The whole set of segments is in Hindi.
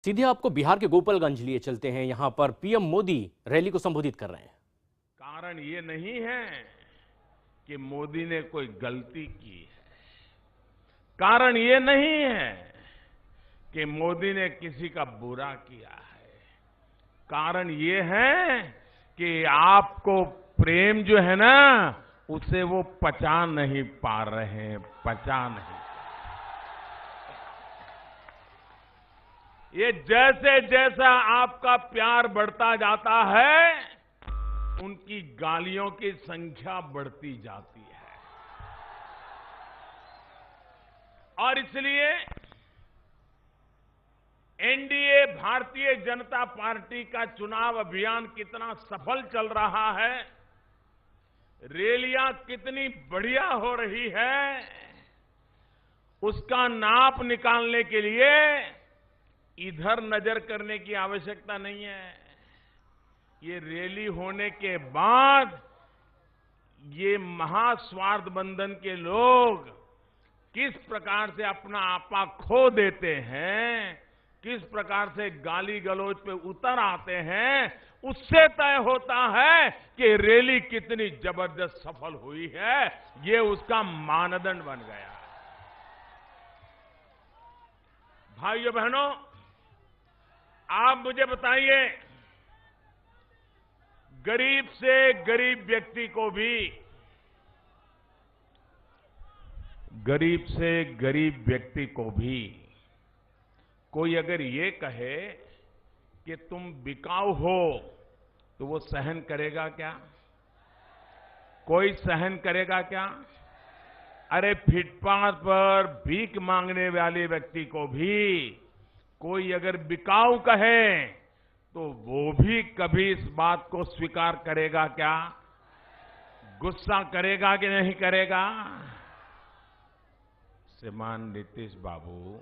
सीधे आपको बिहार के गोपालगंज लिए चलते हैं। यहां पर पीएम मोदी रैली को संबोधित कर रहे हैं। कारण ये नहीं है कि मोदी ने कोई गलती की है। कारण ये नहीं है कि मोदी ने किसी का बुरा किया है। कारण ये है कि आपको प्रेम जो है ना, उसे वो पचा नहीं पा रहे हैं, पचा नहीं। ये जैसे जैसा आपका प्यार बढ़ता जाता है, उनकी गालियों की संख्या बढ़ती जाती है। और इसलिए एनडीए भारतीय जनता पार्टी का चुनाव अभियान कितना सफल चल रहा है, रैलियां कितनी बढ़िया हो रही है, उसका नाप निकालने के लिए इधर नजर करने की आवश्यकता नहीं है। ये रैली होने के बाद ये महास्वार्थ बंधन के लोग किस प्रकार से अपना आपा खो देते हैं, किस प्रकार से गाली गलौज पे उतर आते हैं, उससे तय होता है कि रैली कितनी जबरदस्त सफल हुई है। ये उसका मानदंड बन गया। भाइयों बहनों, आप मुझे बताइए, गरीब से गरीब व्यक्ति को भी, गरीब से गरीब व्यक्ति को भी कोई अगर ये कहे कि तुम बिकाऊ हो, तो वो सहन करेगा क्या? कोई सहन करेगा क्या? अरे फुटपाथ पर भीख मांगने वाले व्यक्ति को भी कोई अगर बिकाऊ कहे, तो वो भी कभी इस बात को स्वीकार करेगा क्या? गुस्सा करेगा कि नहीं करेगा? श्रीमान नीतीश बाबू,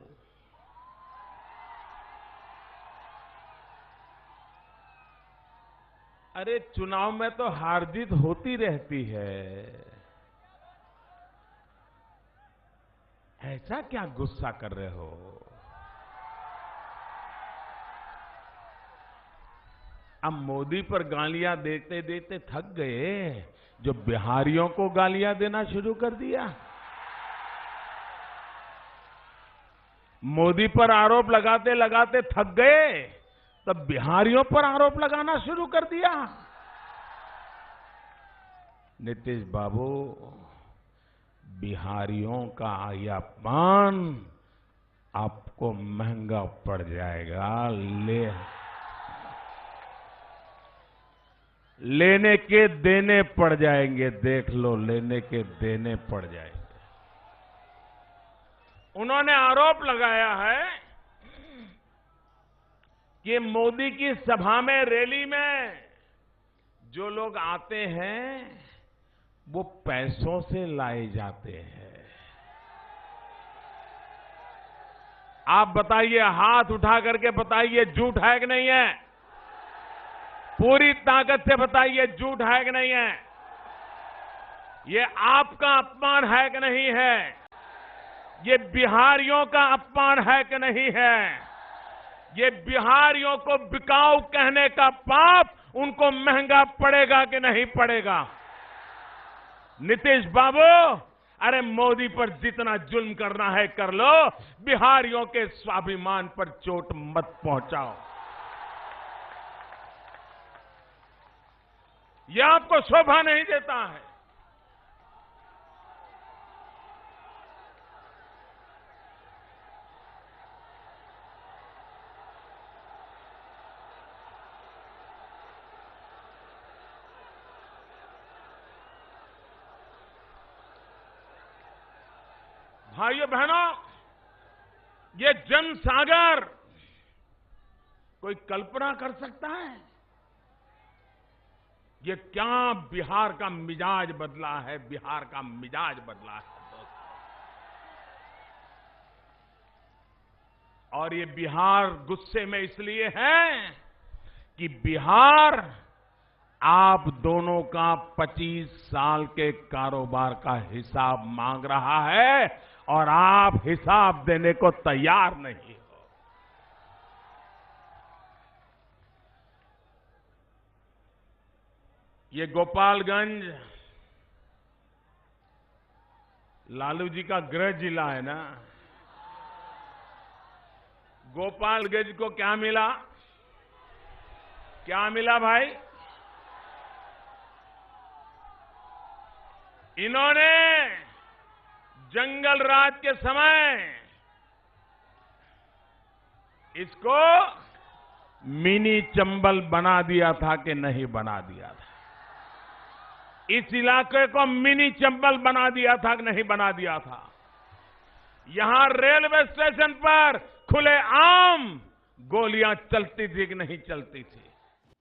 अरे चुनाव में तो हार जीत होती रहती है, ऐसा क्या गुस्सा कर रहे हो? अब मोदी पर गालियां देते देते थक गए, जो बिहारियों को गालियां देना शुरू कर दिया। मोदी पर आरोप लगाते लगाते थक गए, तब बिहारियों पर आरोप लगाना शुरू कर दिया। नीतीश बाबू, बिहारियों का ये अपमान आपको महंगा पड़ जाएगा। लेने के देने पड़ जाएंगे, देख लो, लेने के देने पड़ जाएंगे। उन्होंने आरोप लगाया है कि मोदी की सभा में, रैली में जो लोग आते हैं वो पैसों से लाए जाते हैं। आप बताइए, हाथ उठा करके बताइए, झूठ है कि नहीं है? पूरी ताकत से बताइए, झूठ है कि नहीं है? ये आपका अपमान है कि नहीं है? ये बिहारियों का अपमान है कि नहीं है? ये बिहारियों को बिकाऊ कहने का पाप उनको महंगा पड़ेगा कि नहीं पड़ेगा? नीतीश बाबू, अरे मोदी पर जितना जुल्म करना है कर लो, बिहारियों के स्वाभिमान पर चोट मत पहुंचाओ। यह आपको शोभा नहीं देता है। भाइयों बहनों, ये जनसागर कोई कल्पना कर सकता है? ये क्या बिहार का मिजाज बदला है, बिहार का मिजाज बदला है दोस्तों। और ये बिहार गुस्से में इसलिए है कि बिहार आप दोनों का 25 साल के कारोबार का हिसाब मांग रहा है और आप हिसाब देने को तैयार नहीं हो। ये गोपालगंज लालू जी का गृह जिला है ना। गोपालगंज को क्या मिला? क्या मिला भाई? इन्होंने जंगल राज के समय इसको मिनी चंबल बना दिया था कि नहीं बना दिया था? इस इलाके को मिनी चंबल बना दिया था कि नहीं बना दिया था? यहां रेलवे स्टेशन पर खुले आम गोलियां चलती थी कि नहीं चलती थी?